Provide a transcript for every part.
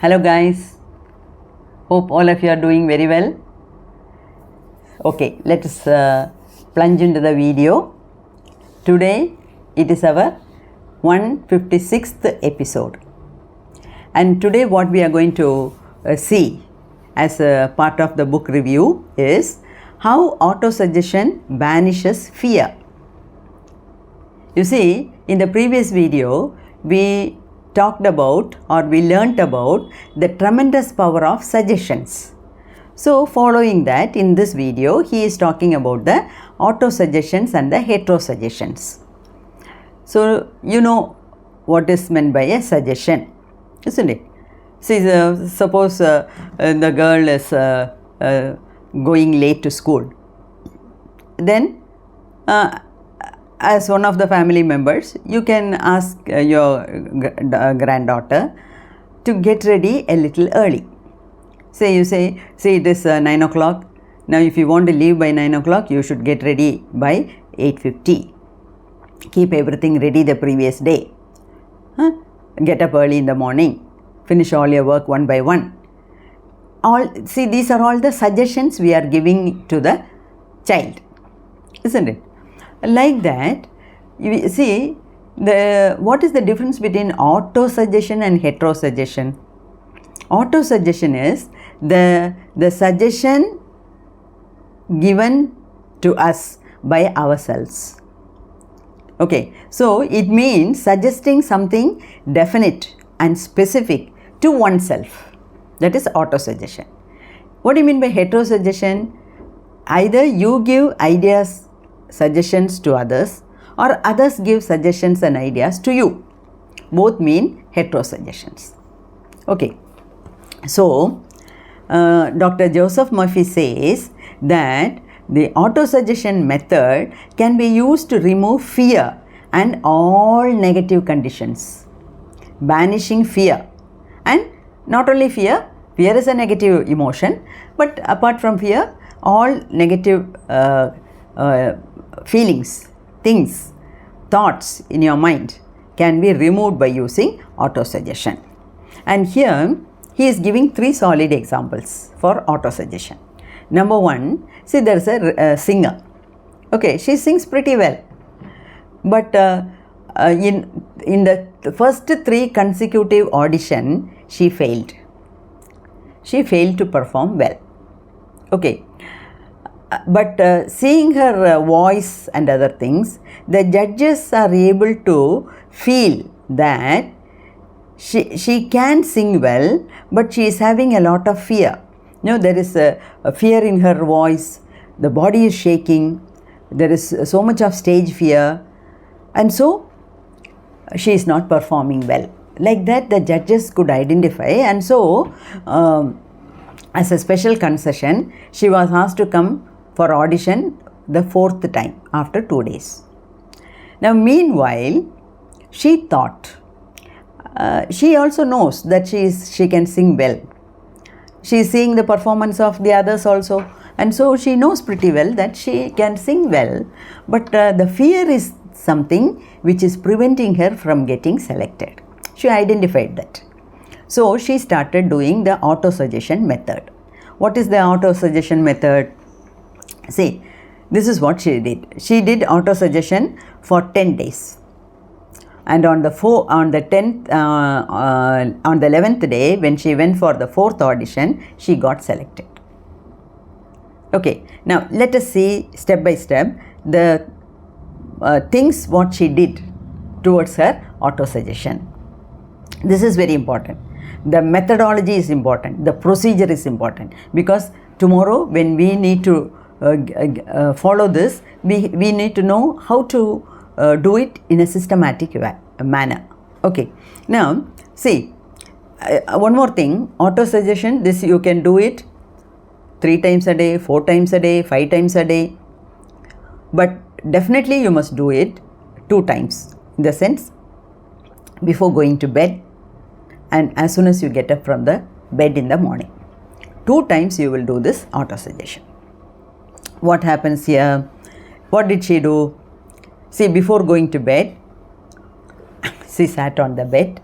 Hello guys, hope all of you are doing very well. Okay, let us plunge into the video. Today it is our 156th episode, and today what we are going to see as a part of the book review is how autosuggestion banishes fear. You see, in the previous video we talked about or we learnt about the tremendous power of suggestions. So following that, in this video he is talking about the autosuggestions and the heterosuggestions. So you know what is meant by a suggestion, isn't it? See, suppose the girl is going late to school. Then as one of the family members, you can ask your granddaughter to get ready a little early. Say it is 9 o'clock. Now if you want to leave by 9 o'clock, you should get ready by 8:50. Keep everything ready the previous day. Get up early in the morning. Finish all your work one by one. These are all the suggestions we are giving to the child, isn't it? Like that, you see, what is the difference between autosuggestion and heterosuggestion? Autosuggestion is the suggestion given to us by ourselves. Okay, so it means suggesting something definite and specific to oneself. That is autosuggestion. What do you mean by heterosuggestion? Either you give ideas, suggestions to others, or others give suggestions and ideas to you. Both mean heterosuggestions. Okay, so Dr. Joseph Murphy says that the autosuggestion method can be used to remove fear and all negative conditions, banishing fear. And not only fear is a negative emotion, but apart from fear, all negative feelings, things, thoughts in your mind can be removed by using autosuggestion. And here he is giving 3 solid examples for autosuggestion. Number 1, see, there is a singer. Okay, she sings pretty well, but in the first 3 consecutive audition she failed. She failed to perform well. Okay. But seeing her voice and other things, the judges are able to feel that she can sing well, but she is having a lot of fear. You know, there is a fear in her voice, the body is shaking, there is so much of stage fear, and so she is not performing well. Like that, the judges could identify, and so as a special concession, she was asked to come for audition the 4th time after 2 days. Now meanwhile, she thought, she also knows that she can sing well. She is seeing the performance of the others also, and so she knows pretty well that she can sing well, but the fear is something which is preventing her from getting selected. She identified that. So she started doing the autosuggestion method. What is the autosuggestion method? See, this is what she did. She did autosuggestion for 10 days. And on the 11th day, when she went for the 4th audition, she got selected. Okay, now let us see step by step the things what she did towards her autosuggestion. This is very important. The methodology is important. The procedure is important, because tomorrow when we need to follow this, we need to know how to do it in a systematic manner. Okay, now see, one more thing, autosuggestion, this you can do it 3 times a day, 4 times a day, 5 times a day, but definitely you must do it 2 times, in the sense before going to bed and as soon as you get up from the bed in the morning. 2 times you will do this autosuggestion. What happens here? What did she do? See, before going to bed, she sat on the bed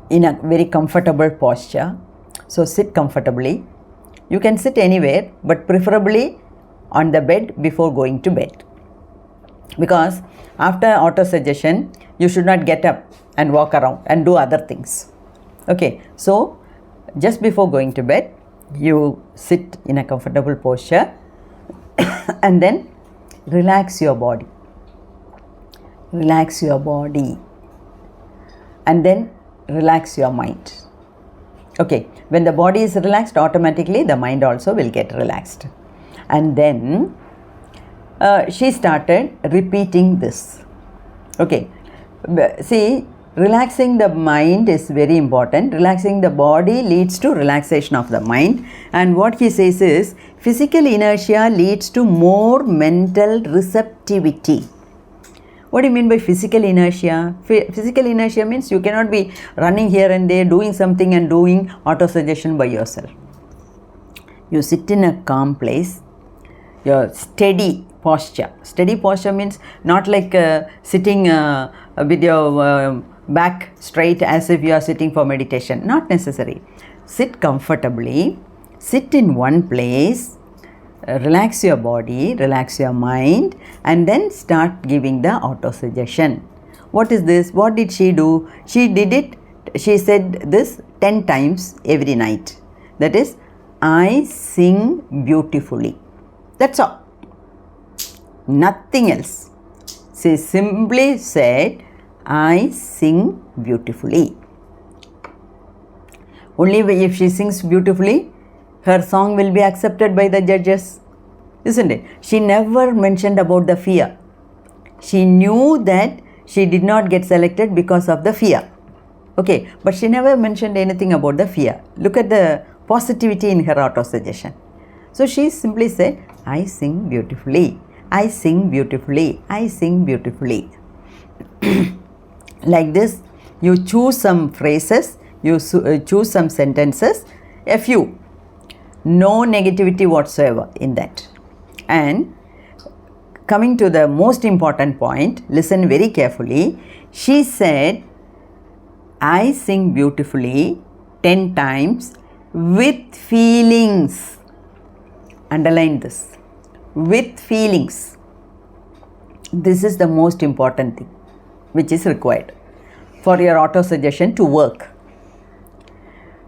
in a very comfortable posture. So sit comfortably. You can sit anywhere, but preferably on the bed before going to bed. Because after autosuggestion, you should not get up and walk around and do other things. Okay, so just before going to bed, you sit in a comfortable posture and then relax your body. Relax your body and then relax your mind. Okay, when the body is relaxed, automatically the mind also will get relaxed. And then she started repeating this. Okay, see, relaxing the mind is very important. Relaxing the body leads to relaxation of the mind. And what he says is, physical inertia leads to more mental receptivity. What do you mean by physical inertia? Physical inertia means you cannot be running here and there, doing something and doing autosuggestion by yourself. You sit in a calm place, your steady posture. Steady posture means not like sitting with your back straight as if you are sitting for meditation. Not necessary. Sit comfortably, sit in one place, relax your body, relax your mind, and then start giving the autosuggestion. What is this? What did she do? She did it, she said this 10 times every night. That is, I sing beautifully. That's all. Nothing else. She simply said, I sing beautifully. Only if she sings beautifully, her song will be accepted by the judges, isn't it? She never mentioned about the fear. She knew that she did not get selected because of the fear. Okay, but she never mentioned anything about the fear. Look at the positivity in her autosuggestion. So she simply said, I sing beautifully. I sing beautifully. I sing beautifully. Like this, you choose some phrases, you choose some sentences, a few. No negativity whatsoever in that. And coming to the most important point, listen very carefully. She said, I sing beautifully 10 times with feelings. Underline this. With feelings. This is the most important thing which is required for your autosuggestion to work.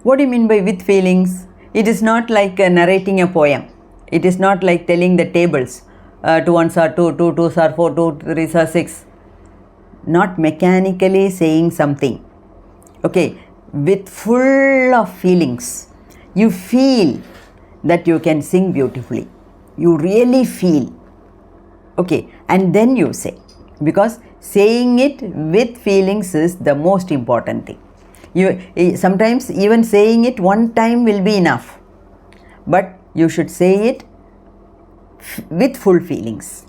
What do you mean by with feelings? It is not like narrating a poem. It is not like telling the tables. 2 ones are 2, 2 twos are 4, 2 threes are 6. Not mechanically saying something. Okay, with full of feelings. You feel that you can sing beautifully. You really feel. Okay, and then you say. Because saying it with feelings is the most important thing. Sometimes even saying it one time will be enough. But you should say it with full feelings.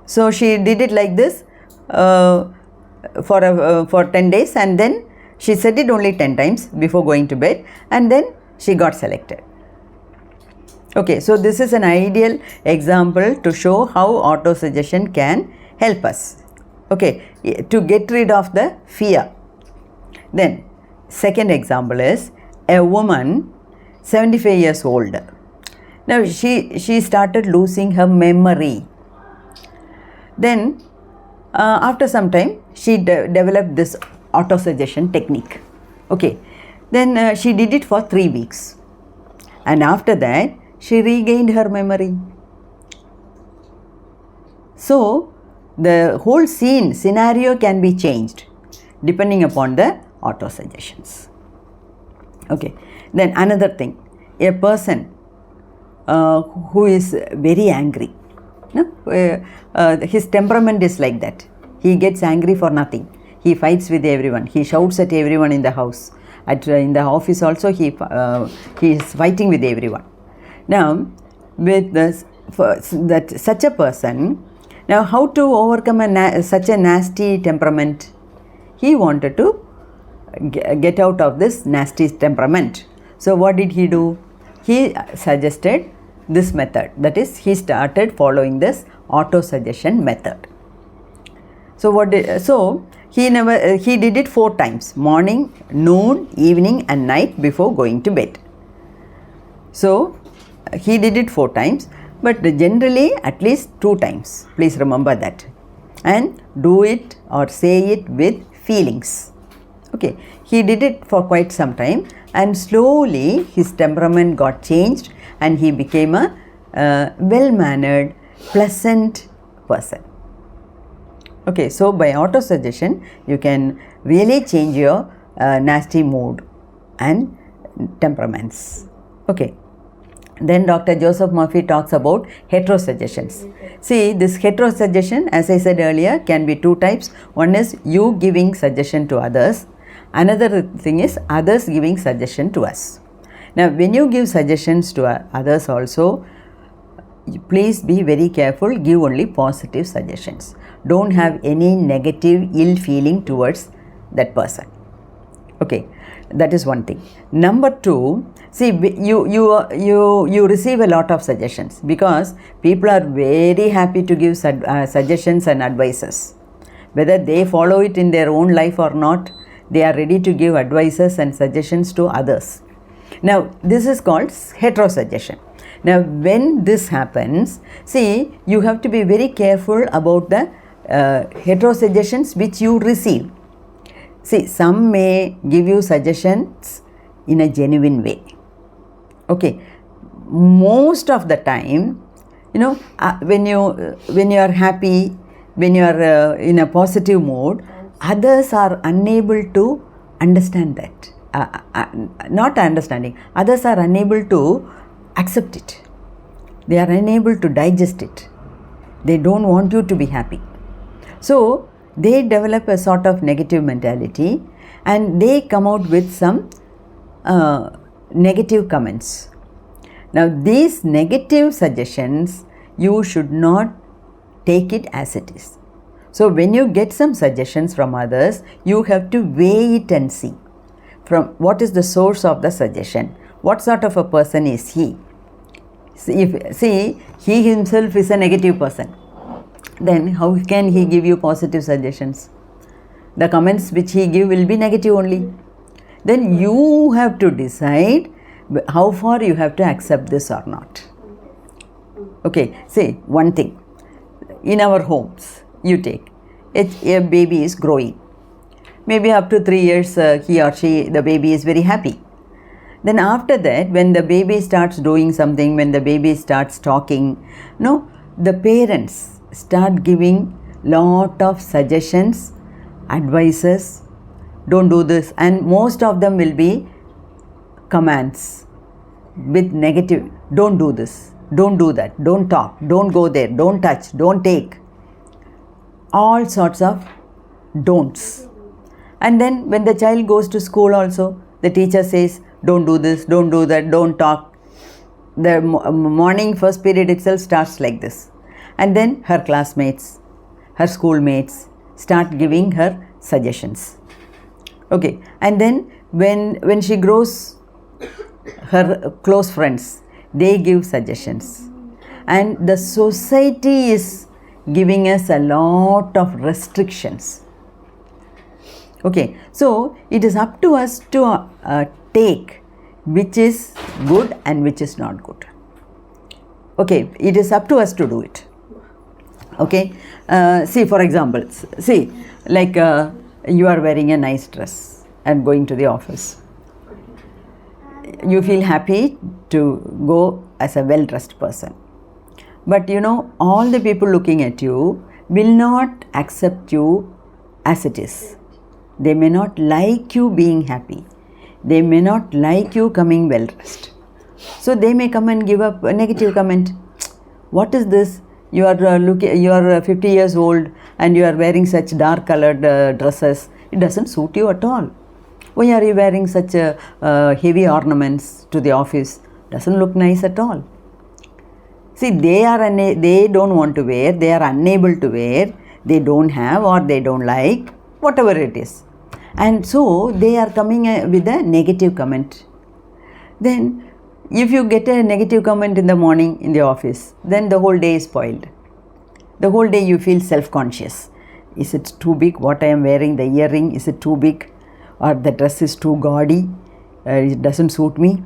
So she did it like this for 10 days, and then she said it only 10 times before going to bed, and then she got selected. Okay, so this is an ideal example to show how autosuggestion can help us. Okay, to get rid of the fear. Then, second example is a woman 75 years old. Now she started losing her memory. Then after some time she developed this autosuggestion technique. Okay, then she did it for 3 weeks, and after that she regained her memory. So the whole scenario can be changed depending upon the autosuggestions. Okay, then another thing, a person who is very angry, his temperament is like that. He gets angry for nothing. He fights with everyone. He shouts at everyone in the house. In the office also he is fighting with everyone. Now, with this, such a person, now how to overcome such a nasty temperament? He wanted to get out of this nasty temperament. So what did he do? He suggested this method. That is, he started following this autosuggestion method. So he did it 4 times: morning, noon, evening and night before going to bed. So he did it 4 times, but generally at least 2 times. Please remember that, and do it or say it with feelings. Okay, he did it for quite some time, and slowly his temperament got changed and he became a well-mannered, pleasant person. Okay, so by autosuggestion you can really change your nasty mood and temperaments. Okay, then Dr. Joseph Murphy talks about heterosuggestions. See, this heterosuggestion, as I said earlier, can be 2 types. One is you giving suggestion to others. Another thing is others giving suggestion to us. Now, when you give suggestions to others also, please be very careful. Give only positive suggestions. Don't have any negative ill feeling towards that person. Okay, that is one thing. Number 2, see, you receive a lot of suggestions because people are very happy to give suggestions and advices. Whether they follow it in their own life or not, they are ready to give advices and suggestions to others. Now, this is called heterosuggestion. Now, when this happens, see, you have to be very careful about the heterosuggestions which you receive. See, some may give you suggestions in a genuine way. Okay, most of the time, you know, when you are happy, when you are in a positive mood, others are unable to understand that. Not understanding, others are unable to accept it. They are unable to digest it. They don't want you to be happy. So they develop a sort of negative mentality and they come out with some negative comments. Now, these negative suggestions, you should not take it as it is. So when you get some suggestions from others, you have to weigh it and see from what is the source of the suggestion. What sort of a person is he? See, he himself is a negative person. Then how can he give you positive suggestions? The comments which he give will be negative only. Then you have to decide how far you have to accept this or not. Okay, say one thing. In our homes, you take a baby is growing. Maybe up to 3 years, he or she, the baby is very happy. Then after that, when the baby starts doing something, when the baby starts talking, no, the parents start giving lot of suggestions, advices, don't do this, and most of them will be commands with negative, don't do this, don't do that, don't talk, don't go there, don't touch, don't take, all sorts of don'ts. And then when the child goes to school also, the teacher says, don't do this, don't do that, don't talk. The morning first period itself starts like this. And then her classmates, her schoolmates start giving her suggestions. Okay, and then when she grows, her close friends, they give suggestions. And the society is giving us a lot of restrictions. Okay, so it is up to us to take which is good and which is not good. Okay, it is up to us to do it. Okay, see, for example, see, like you are wearing a nice dress and going to the office. You feel happy to go as a well-dressed person. But you know, all the people looking at you will not accept you as it is. They may not like you being happy. They may not like you coming well-dressed. So they may come and give up a negative comment. What is this? You are 50 years old and you are wearing such dark colored dresses. It doesn't suit you at all. Why are you wearing such heavy ornaments to the office? Doesn't look nice at all. See, they don't want to wear, they are unable to wear, they don't have or they don't like, whatever it is. And so they are coming with a negative comment. Then if you get a negative comment in the morning in the office, then the whole day is spoiled. The whole day you feel self-conscious. Is it too big? What I am wearing, the earring, is it too big? Or the dress is too gaudy? It doesn't suit me.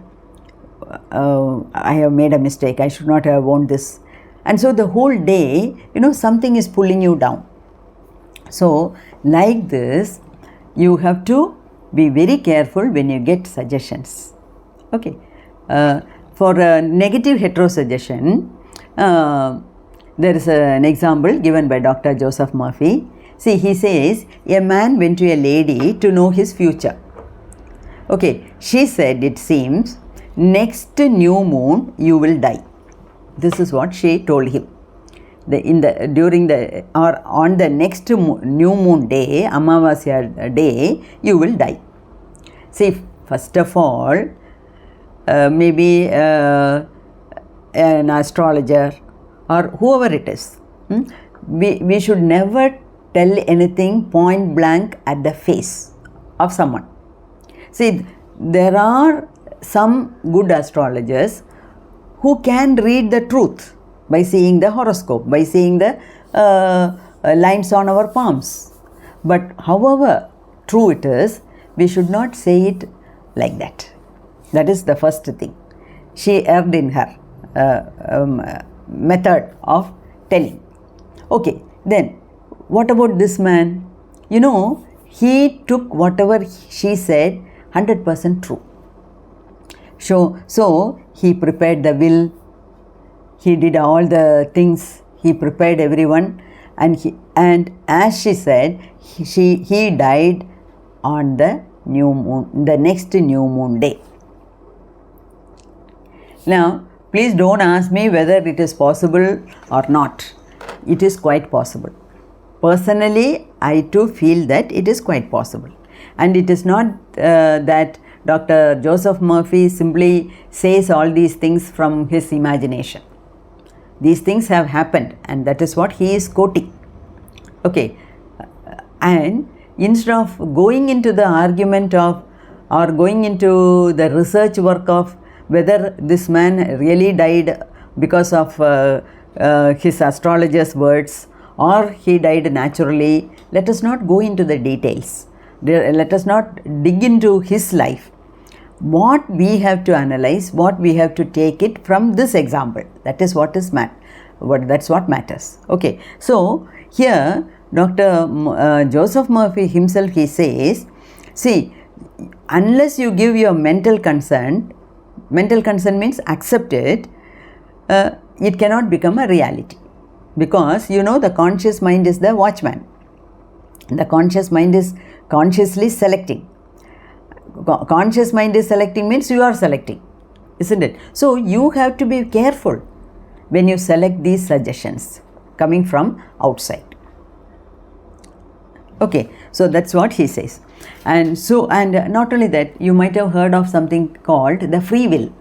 I have made a mistake. I should not have worn this. And so the whole day, something is pulling you down. So like this, you have to be very careful when you get suggestions. Okay. For a negative heterosuggestion, there is an example given by Dr. Joseph Murphy. See, he says, a man went to a lady to know his future. Okay, she said, it seems, next new moon you will die. This is what she told him. On the next new moon day, Amavasya day, you will die. See, first of all, maybe an astrologer or whoever it is, we should never tell anything point blank at the face of someone. See, there are some good astrologers who can read the truth by seeing the horoscope, by seeing the lines on our palms. But however true it is, we should not say it like that. That is the first thing. She erred in her method of telling. Okay, then what about this man? He took whatever she said 100% true. So he prepared the will, he did all the things, he prepared everyone, and as she said, he died on the new moon, the next new moon day. Now, please don't ask me whether it is possible or not. It is quite possible. Personally, I too feel that it is quite possible. And it is not that Dr. Joseph Murphy simply says all these things from his imagination. These things have happened, and that is what he is quoting. Okay, and instead of going into the argument of, or going into the research work of whether this man really died because of his astrologer's words or he died naturally, let us not go into the details. Let us not dig into his life. What we have to analyze, what we have to take it from this example. That is what is that's what matters. Okay, so here Dr. Joseph Murphy himself, he says, see, unless you give your mental consent means accept it, it cannot become a reality. Because the conscious mind is the watchman. The conscious mind is consciously selecting. Conscious mind is selecting means you are selecting, isn't it? So you have to be careful when you select these suggestions coming from outside. Okay, so that's what he says. And not only that, you might have heard of something called the free will,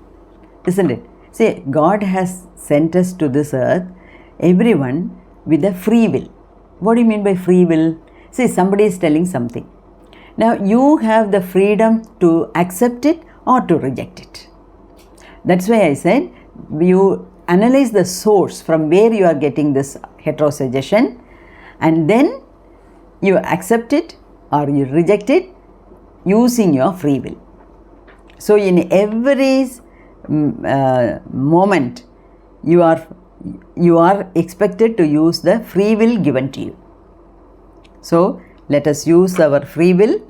isn't it? See, God has sent us to this earth, everyone with a free will. What do you mean by free will? See, somebody is telling something. Now, you have the freedom to accept it or to reject it. That's why I said, you analyze the source from where you are getting this heterosuggestion, and then you accept it or you reject it using your free will. So, in every moment, you are expected to use the free will given to you. So, let us use our free will,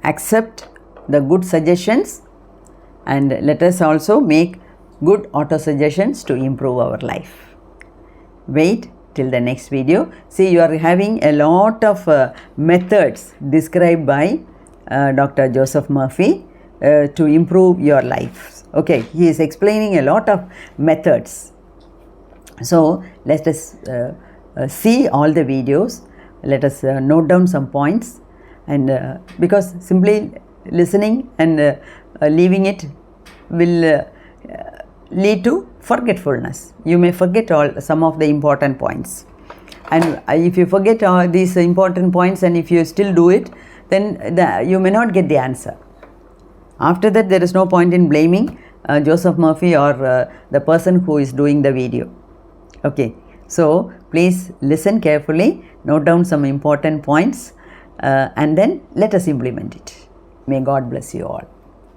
accept the good suggestions, and let us also make good auto-suggestions to improve our life. Wait till the next video. See, you are having a lot of methods described by Dr. Joseph Murphy to improve your life. Okay, he is explaining a lot of methods. So, let us see all the videos. Let us note down some points, and because simply listening and leaving it will lead to forgetfulness. You may forget some of the important points, and if you forget all these important points and if you still do it, then you may not get the answer. After that, there is no point in blaming Joseph Murphy or the person who is doing the video. Okay, so Please listen carefully, note down some important points, and then let us implement it. May God bless you all.